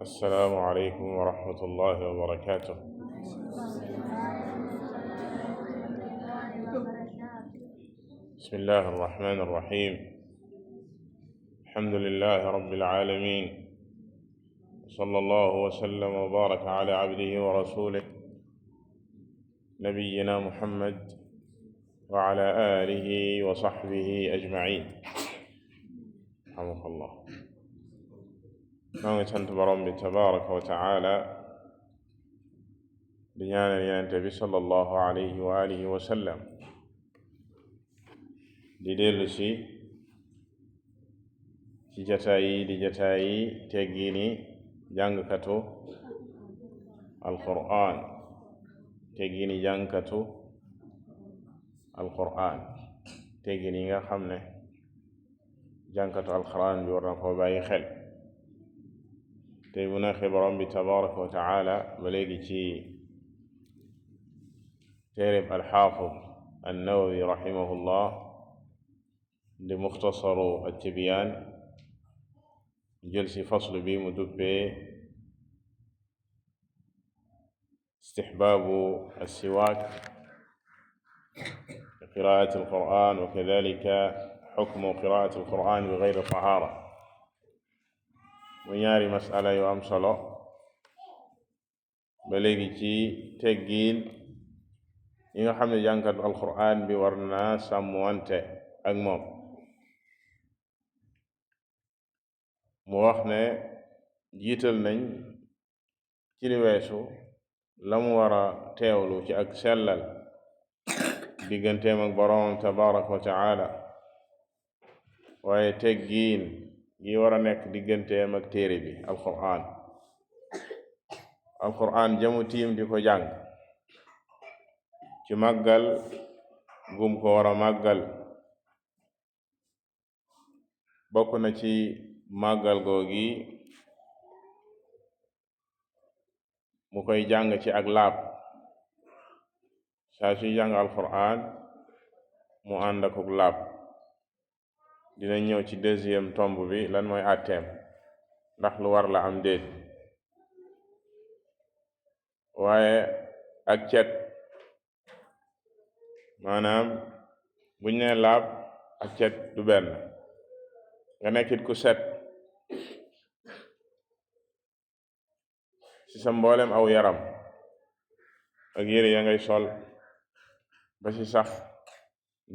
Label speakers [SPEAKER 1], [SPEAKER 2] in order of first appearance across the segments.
[SPEAKER 1] السلام عليكم ورحمة الله وبركاته. بسم الله الرحمن الرحيم. الحمد لله رب العالمين، صلى الله وسلم وبارك على عبده ورسوله نبينا محمد وعلى آله وصحبه أجمعين. رحمه الله. نعم سنت برم تبارك وتعالى بنيان النبي صلى الله عليه وآله وسلم di dellu si ci jataayi teggiini jàngkatu alqur'an teggiini yi nga xam ne jàngkatu alqur'an bi war na ko bàyyi xel. tey bu neexee borom bi tabaraka wa taala ba léegi ci téereb alxaafid annawawi rahimahullah di muxtasaru at-tibyaan jël si faslu bi mu duppee istixbaabu as-siwaak bi qiraa'ati al-qur'aan wa kadaalika xukmu qiraa'ati al-qur'aan bi gayri tahaara. mu ñaari masala yu am solo ba léegi ci teggiin yi nga xam ne jàngkat al-qur'aan bi war na sàmmwante ak moom. mu wax ne jiital nañ ci li weesu la mu war a teewlu ci ak sellal digganteem ak boroomam tabaraka wa taala, waaye teggiin gi war a nekk digganteem ak téere bi alqur'an jamu tiim di ko jàng ci màggal gum ko war a màggal. bokk na ci màggal googi mu koy jàng ci ak laab. saa suy jàng alqur'an mu ànd ak laab. dina ñëw ci deuxième tomb bi lan mooy àtteem, ndax lu war la am déet. waaye ak cet, maanaam buñ ne laab ak cet du benn. nga nekkit ku set ci sa mboolem aw yaram ak yére ya ngay sol ba ci sax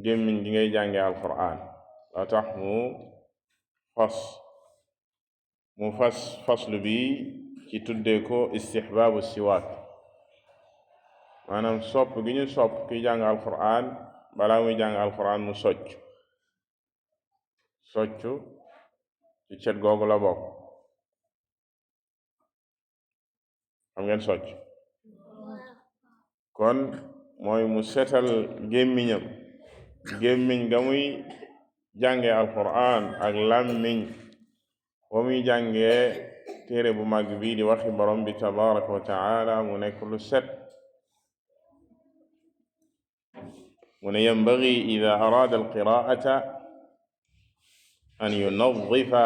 [SPEAKER 1] gémmiñ gi ngay jànge alqur'an. loo tax mu fas faslu bi ci tuddee ko istixbaabu siwaak, maanaam sopp gi ñu sopp ki jàng alqur'an balaa muy jàng alqur'an mu soccu ci cet googu la bokk. xam ngeen socc kon mooy mu setal gémmiñ ga muy jànge alqur'an ak làmmiñ wa muy jànge téere bu mag bi di waxi borom bi tabaraka wa taala mu nekk lu set. mu ne yambagi ida araada alqiraata an yunadifa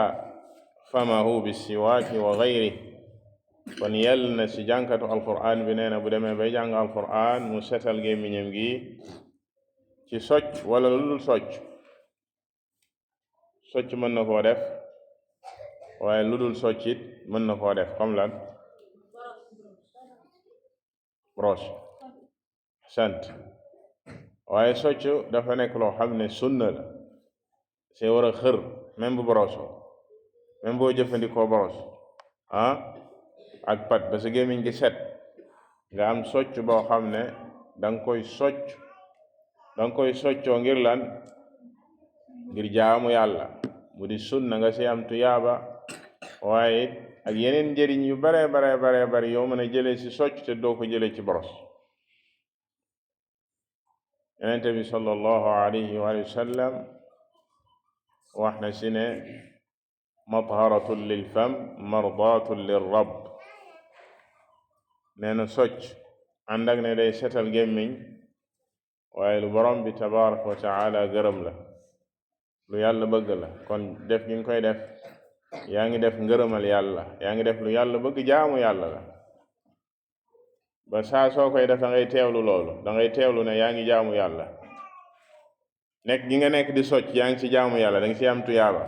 [SPEAKER 1] famahu bisiwaaki wa gayri. kon yell na ci jàngkatu alqur'an bi nee na bu demee bay jàng alqur'an mu setal gémmiñam gi ci socc wala lu dul socc mën na koo def, waaye lu dul soccit mën na koo def. comme lan? brosse. sant. waaye socc dafa nekk loo xam ne sunna la, see war a xër même bu brosse, même boo jëfandikoo brosse ak pat ba sa gémmiñ gi set, nga am socc boo xam ne danga koy soccoo ngir lan? ngir jaamu yàlla, mu di sunna nga ci am tuyaaba, waaye ak yeneen njëriñ yu bare bare yow mën a jëlee ci socc te doo ko jëlee ci boros. Yonent bi sallallahu alayhi wa sallam wax na ci ne matharatun lil fam mardatun lir rabb. nee na socc ànd ak ne day setal gémmiñ, waaye lu borom bi tabaraka wa taala gërëm la, lu yàlla bëgg la. kon def gi nga koy def yaa ngi def ngërëmal yàlla, yaa ngi def lu yàlla bëgg, jaamu yàlla la. ba saa soo koy def da ngay teewlu loolu, da ngay teewlu ne yaa ngi jaamu yàlla. nekk gi nga nekk di socc yaa ngi ci jaamu yàlla, da nga ci am tuyaaba.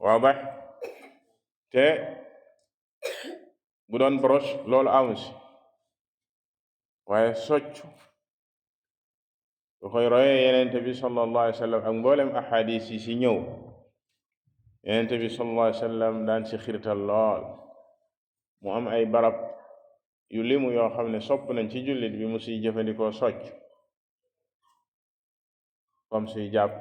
[SPEAKER 1] waaw ba te bu doon broche loolu amu si, waaye socc bu koy royee yenente bi sallallahu alayhi wa sallam ak mboolem ahadis yi si ñëw, yenente bi sallallahu alayhi wa sallam daan si xirtal lool. mu am ay barab yu limu yoo xam ne sopp nañ ci jullit bi mu siy jëfandikoo socc, comme suy jàpp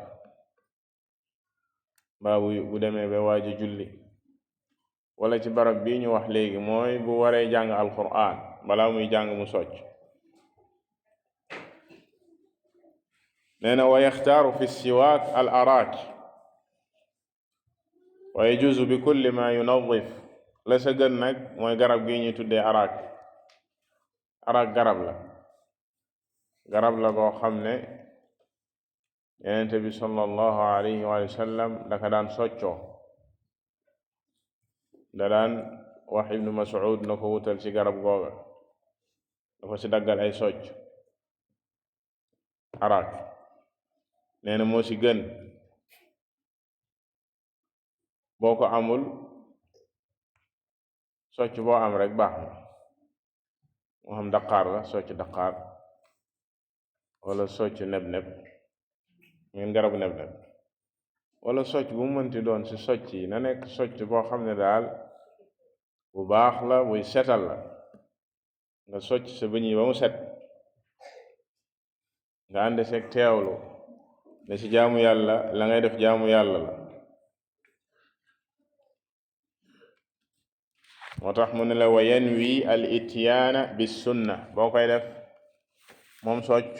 [SPEAKER 1] mbaa bu demee ba waaji julli, wala ci barab bii ñu wax léegi mooy bu waree jàng alquran balaa muy jàng mu socc. nee na wa yaxtaaru fi siwaak al araak wa yajuzu bi kulli ma yunadif. la sa gën nag mooy garab gi ñuy tuddee araak. araak garab la goo xam ne yenente bi sallallahu alayhi wa sallam daka daan soccoo. da daan wax ibnu mas'ud na ko wutal ci garab googa, da ko ci daggal ay socc. araak nee na moo ci gën. boo ko amul socc boo am rek baax na, moo xam daqaar la, socc daqaar, wala socc neb-neb, ngeen garabu neb-neb, wala socc bu mu mënti doon ci socc yi, na nekk socc boo xam ne daal bu baax la, buy setal la. nga socc sa bëñ yi ba mu set, nga ànd seeg teewlu ne ci jaamu yàlla, la ngay def jaamu yàlla la. moo tax mu ne la wa yanwi al ityaana bis sunna. boo koy def moom socc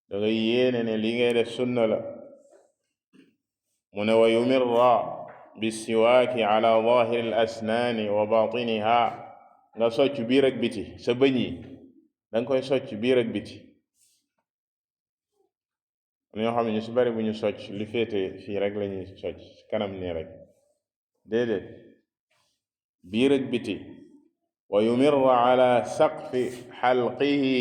[SPEAKER 1] da ngay yéene ne li ngay def sunna la. mu ne wa yumirra bis siwaaki ala zahiri al asnaani wa batiniha. nga socc biir ak biti, sa bëñ yi danga koy socc biir ak biti. ñoo xam ne ñu si bari bu ñu socc li féete fii rek la ñuy socc, kanam nii rek. déedéet, biir ak biti. wa yumirra ala saqfi xalqihi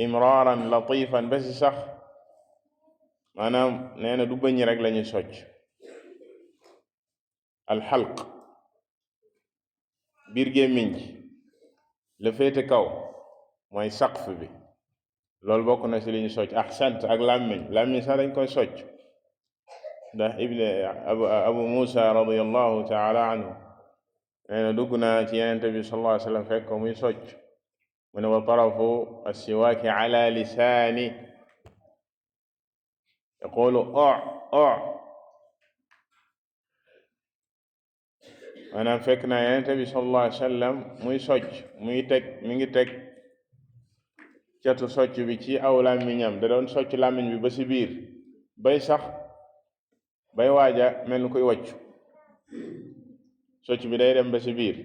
[SPEAKER 1] imraaran latifan. ba si sax maanaam nee na du bëñ rek la ñuy socc. alxalq biir gémmiñ gi la féete kaw mooy saqf bi, loolu bokk na si li ñu socc. ahsant ak làmmiñ sax dañ koy socc, ndax abu musa radiyallahu taala anhu nee na dugg naa ci yenente bi sallallahu alayhi wa sallam fekk ko muy socc. mu ne wa tarafu assiwaaki ala lisaani yaqulu o maanaam fekk naa yenente bi sallallahu alayhi wa sallam muy socc, mi ngi teg catu socc bi ci aw làmmiñam. da doon socc làmmiñ bi ba si biir, bay waaja mel ni koy wàccu. socc bi day dem ba si biir.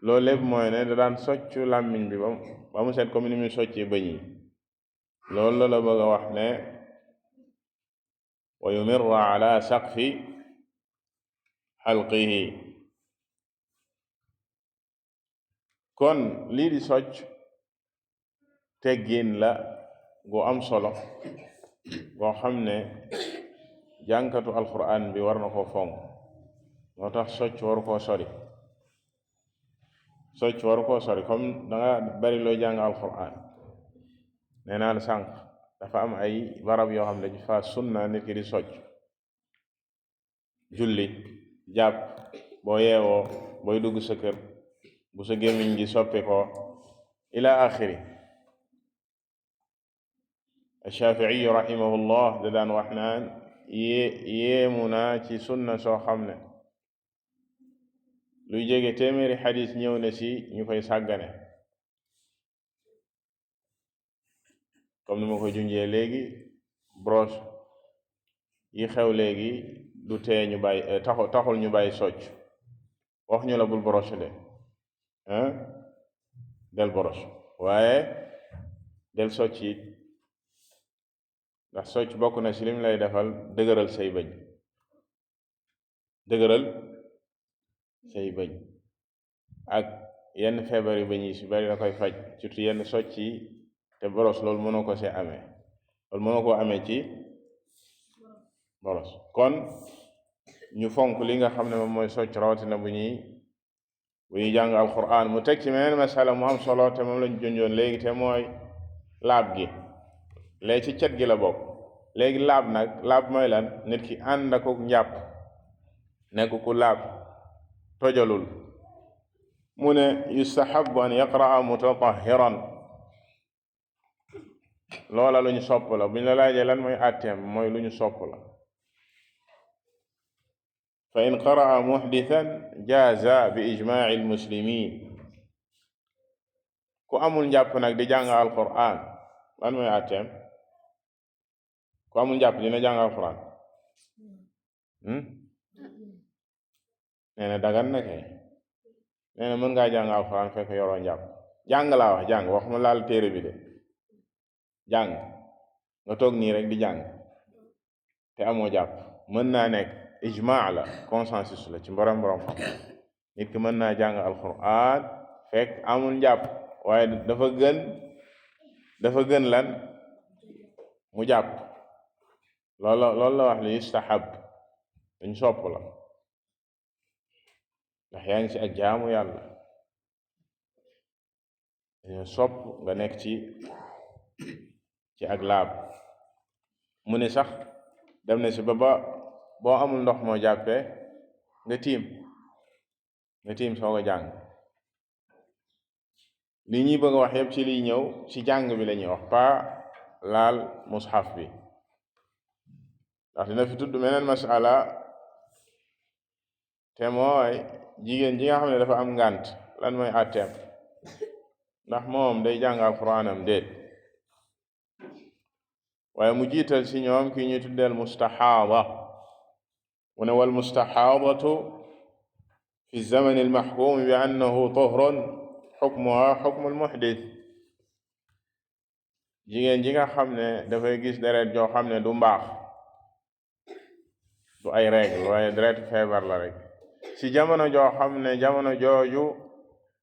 [SPEAKER 1] loolu lépp mooy ne da daan socc làmmiñ bi ba mu set comme ni muy soccee bëñ yi. loolu la bëgg a wax ne wa yumirra ala saqfi xalqihi. kon lii di socc teggin la gu am solo goo xam ne jànkatu alquran bi war na koo fonk. moo tax socc waru koo sori. comme da nga bari looy jàng alquran. nee naa la sànq dafa am ay barab yoo xam ne dañu fa sunna nit ki di socc. julli, jàpp, boo yeewoo, booy dugg sa kër, bu sa gémmiñ gi soppi ko ila axiri. Shaafi'i rahimahullah da daan wax naan yéemu naa ci sunna soo xam ne luy jege téeméeri xadis ñëw na si ñu koy sàggane. comme ni ma ko junjee léegi, broche yi xew léegi du tee ñu bàyyi, taxul ñu bàyyi socc. wax ñu la bul broche de del broche, waaye del socc it ndax socc bokk na ci lim lay defal dëgëral say bëñ ak yenn feebar yu bëñ yi ci bari da koy faj surtout yenn socc yi te boros loolu mënoo koo amee ci boros. kon ñu fonk li nga xam ne moom mooy socc rawatina bu ñuy jàng alquran. mu teg ci meneen masala mu am solo te moom lañu junjoon léegi te mooy laab gi. léegi ci cet gi la bokk. léegi laab mooy lan? nit ki ànd ak njàpp nekk ku laab tojalul. mu ne yustahabu an yaqraa mutatahiran. loola lu ñu sopp la. bu ñu la laajee lan mooy àtteem mooy lu ñu sopp la. fa in qaraa muhdithan jaaza bi ijmaaci almuslimin. ku amul njàpp nag di jàng alquran lan mooy àtteem? ku amul njàpp dina jàng alquran? nee na dagan na kay. nee na mën ngaa jàng alquran fekk yoroo njàpp. jàng laa wax, jàng waxuma laal téere bi de. jàng nga toog nii rek di jàng te amoo jàpp mën naa nekk. ijmaa la, consensus la ci borom xam nit ki mën naa jàng alquran fekk amul njàpp, waaye dafa gën lan? mu jàpp. loolu la wax li yustahab, dañ sopp la ndax yaa ngi ci ak jaamu yàlla. dañoo sopp nga nekk ci ak laab. mu ne sax dem na ci ba boo amul ndox moo jàppee nga tiim soog a jàng. li ñuy bëgg a wax yépp ci liy ñëw ci jàng bi la ñuy wax, pas laal mushaf bi. ndax dina fi tudd meneen masala te mooy jigéen ji nga xam ne dafa am ngànt lan mooy àtteem? ndax moom day jàng alquranam déet? waaye mu jiital ci ñoom ki ñuy tuddeel mustahaada. mu ne wal mustahaadatu fi zamani almaxkuumi bi annahu tuhrun xukmuha xukmu almuhdith. jigéen ji nga xam ne dafay gis deret joo xam ne du mbaax, du ay règle waaye deret feebar la rek, ci jamono joo xam ne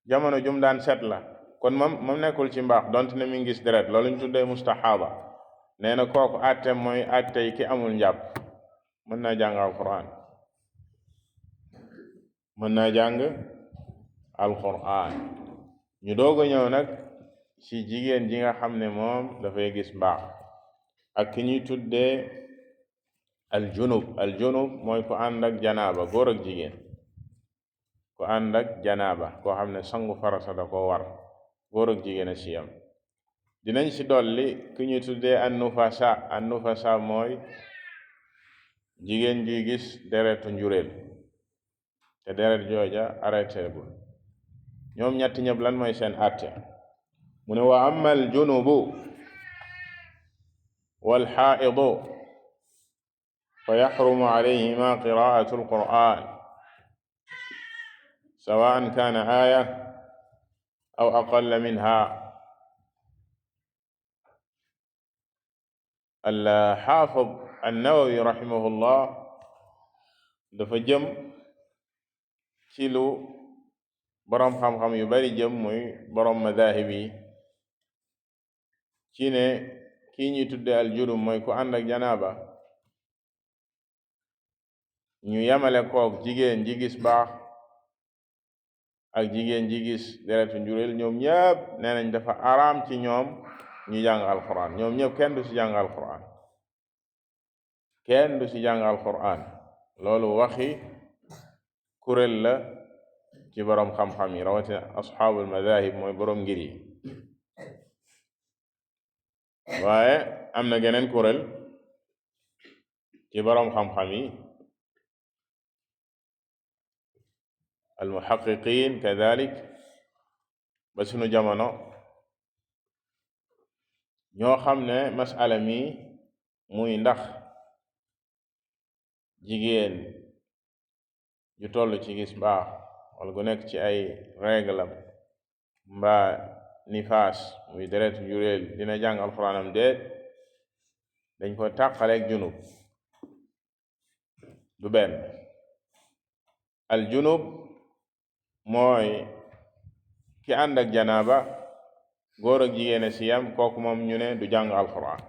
[SPEAKER 1] jamono jum daan set la, kon moom nekkul ci mbaax donte ne mi ngi gis deret, loolu ñu tuddee mustahaada. nee na kooku àtteem mooy àttey ki amul njàpp. mën naa jàng alquran ñu doog a ñëw nag ci jigéen ji nga xam ne moom dafay gis mbaax ak ki ñuy tuddee aljunub mooy ku ànd ak janaaba, góor ak jigéen. ku ànd ak janaaba koo xam ne sangu farata da ko war, góor ak jigéen a ci yam. dinañ ci dolli ki ñuy tuddee annufasa mooy jigéen juy gis deretu njureel te deret jooja arrêté gul. ñoom ñetti ñëpp lan mooy seen àtte? mu ne wa amma aljunubu walxaaidu fa yaxrumu alayhima qiraatu alquran sawaan kaana aaya aw aqalla minha. alxaafid annawawi rahimahullah dafa jëm ci lu boroom xam-xam yu bari jëm, muy boroom madahib yi, ci ne kii ñuy tudde aljunub mooy ku ànd ak janaaba, ñu yamale koog jigéen ji gis baax ak jigéen ji gis deretu njureel. ñoom ñëpp nee nañ dafa araam ci ñoom ñu jàng alquran. ñoom ñëpp kenn du ci jàng alquran. loolu waxi kuréel la ci boroom xam-xam yi, rawatina asxaabul madahib mooy boroom ngir yi. waaye am na geneen kuréel ci boroom xam-xam yi, almuhaqiqin kadalik, ba sunu jamono, ñoo xam ne masala mi muy ndax jigéen ju toll ci gis mbaax wala gu nekk ci ay réglam mbaa nifaas muy deretu njureel dina jàng alxuraanam déet. dañ ko tàqaleeg junub du benn. al junub mooy ki ànd ak janaaba góor ak jigéen si yam, kooku moom ñu ne du jàng alquran,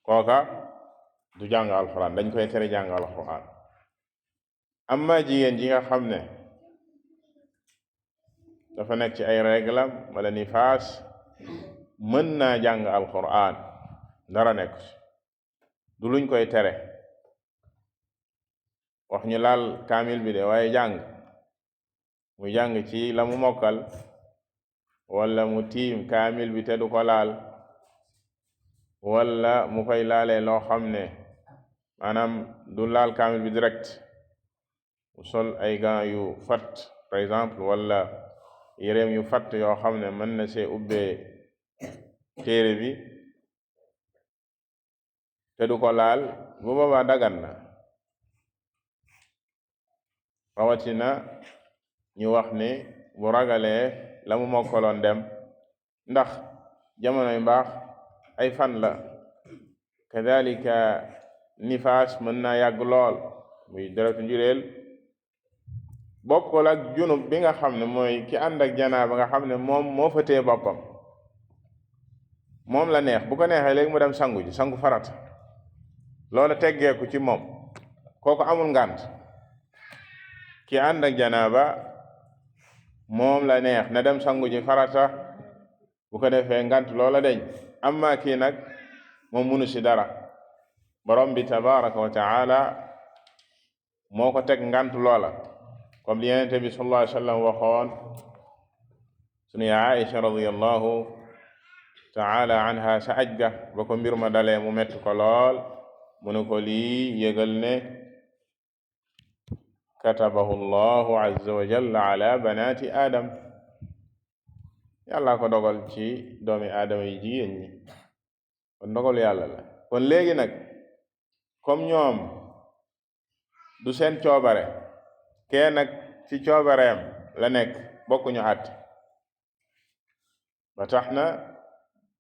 [SPEAKER 1] kooka du jàng alquran, dañ koy tere jàng alquran. amma jigéen ji nga xam ne dafa nekk ci ay réglam wala nifaas, mën naa jàng alquran, dara nekk du luñ koy tere. wax ñu laal kaamil bi de, waaye mu jàng ci la mu mokkal, wala mu tiim kaamil bi te du ko laal, wala mu koy laalee loo xam ne maanaam du laal kaamil bi direct, mu sol ay gants yu fat par exemple, wala yéreem yu fatt yoo xam ne mën na see ubbee téere bi te du ko laal, bu boobaa dagan na. rawatina ñu wax ni bu ragalee la mu mokkaloon dem, ndax jamonoy mbaax ay fan la, kadalika nifaas mën naa yàgg lool, muy deretu njureel. bokkul ak junub bi nga xam ne mooy ki ànd ak janaaba nga xam ne moom moo fa téye boppam, moom la neex, bu ko neexee léegi mu dem sangu ji, sangu farata, loola teggeeku ci moom, kooku amul ngànt. ki ànd ak janaaba moom la neex na dem sangu ji farata, bu ko defee ngànt loola deñ. amma kii nag moom munu si dara, borom bi tabaraka wa taala moo ko teg ngànt loola, comme li Yonent bi sallallahu alayhi wa sallam waxoon sunu Aïcha radiyallahu taala anha sa aj ga, ba ko mbir ma dalee mu metti ko lool, mu ne ko lii yëgal ne katabahu llahu azza wa jalla ala banati adam, yàlla ko dogal ci doomi aadama yi jigéen ñi, kon dogal yàlla la. kon léegi nag comme ñoom du seen coobare, kee nag ci coobareem la nekk, bokkuñu àtte, ba tax na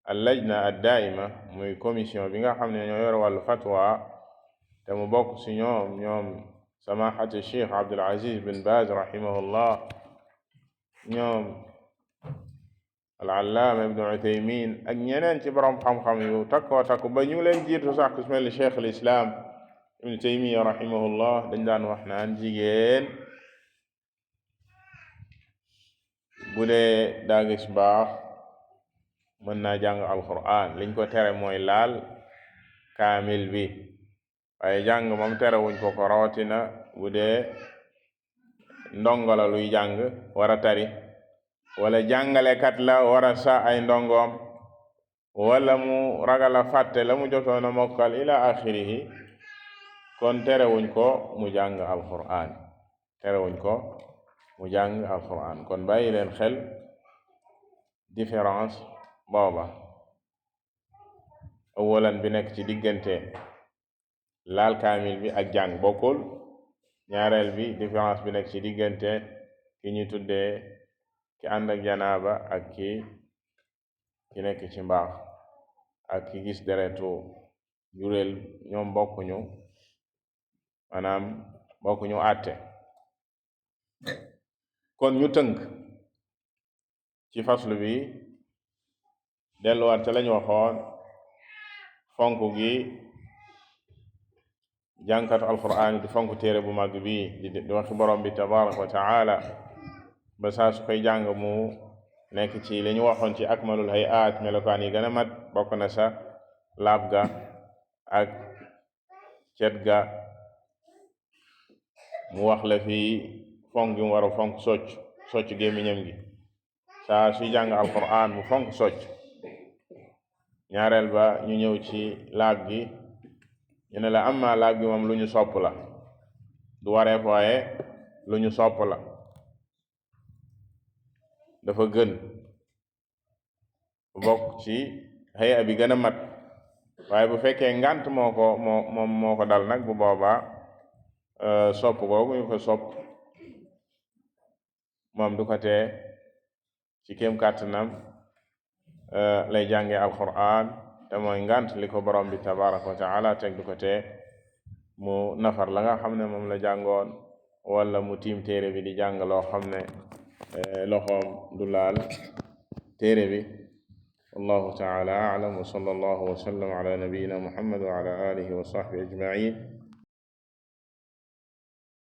[SPEAKER 1] al lajna ad daaima, muy commission bi nga xam ne ñoo yor wàllu fatwa, te mu bokk ci ñoom samahati Cheikh Abdul Aziz bin Baz rahimahullah, ñoom al-allaama ibnu Uthaymin ak ñeneen ci borom xam-xam yu takkoo takku, ba ñu leen jiitu sax ku mel ni Cheikh al Islam ibnu Taymiya rahimahullah, dañ daan wax naan jigéen bu dee daa gis baax mën naa jàng alquran, liñ ko tere mooy laal kaamil bi, waaye jàng moom tere wuñ ko ko, rawatina bu dee ndongo la luy jàng war a tari, wala jàngalekat la war a sa ay ndongoom, wala mu ragal a fàtte la mu jotoon a mokkal ila axirihi, kon tere wuñ ko mu jàng alquran, kon bàyyi leen xel différence booba. awalan bi nekk ci diggante laal kaamil bi ak jàng bokkul, ñaareel bi différence bi nekk ci diggante ki ñu tuddee ki ànd ak janaaba ak ki nekk ci mbaax ak ki gis deretu jureel, ñoom bokkuñu, maanaam bokkuñu àtte. kon ñu tënk ci faslu bi, delluwaat ca lañu waxoon, fonk gi jànkatu alquran di fonk téere bu màgg bi di waxi borom bi tabaraka wa taala, ba saa su koy jàng mu nekk ci li ñu waxoon ci akmalul hayat, melokaan yi gën a mat, bokk na sa laab ga ak cet ga. mu wax la fii fonk gi mu war a fonk socc gémmiñam gi, saa suy jàng alquran mu fonk socc. ñaareel ba ñu ñëw ci laab gi, ñu ne la amma laab gi moom lu ñu sopp la, du wareef, waaye lu ñu sopp la, dafa gën, bokk ci hay'a bi gën a mat. waaye bu fekkee ngànt moo ko dal nag, bu boobaa sopp googu ñu ko sopp moom du ko tee ci kéem kàttanam lay jànge alquran te mooy ngant li ko borom bi tabaraka wa taala teg du ko tee mu nafar la nga xam ne moom la jàngoon wala mu tiim téere bi di jàng loo xam ne loxoom du laal téere bi. wallahu taala a'lam wa sallallahu wa sallam ala nabiyyina muhammad wa ala alihi wa sahbihi ajma'in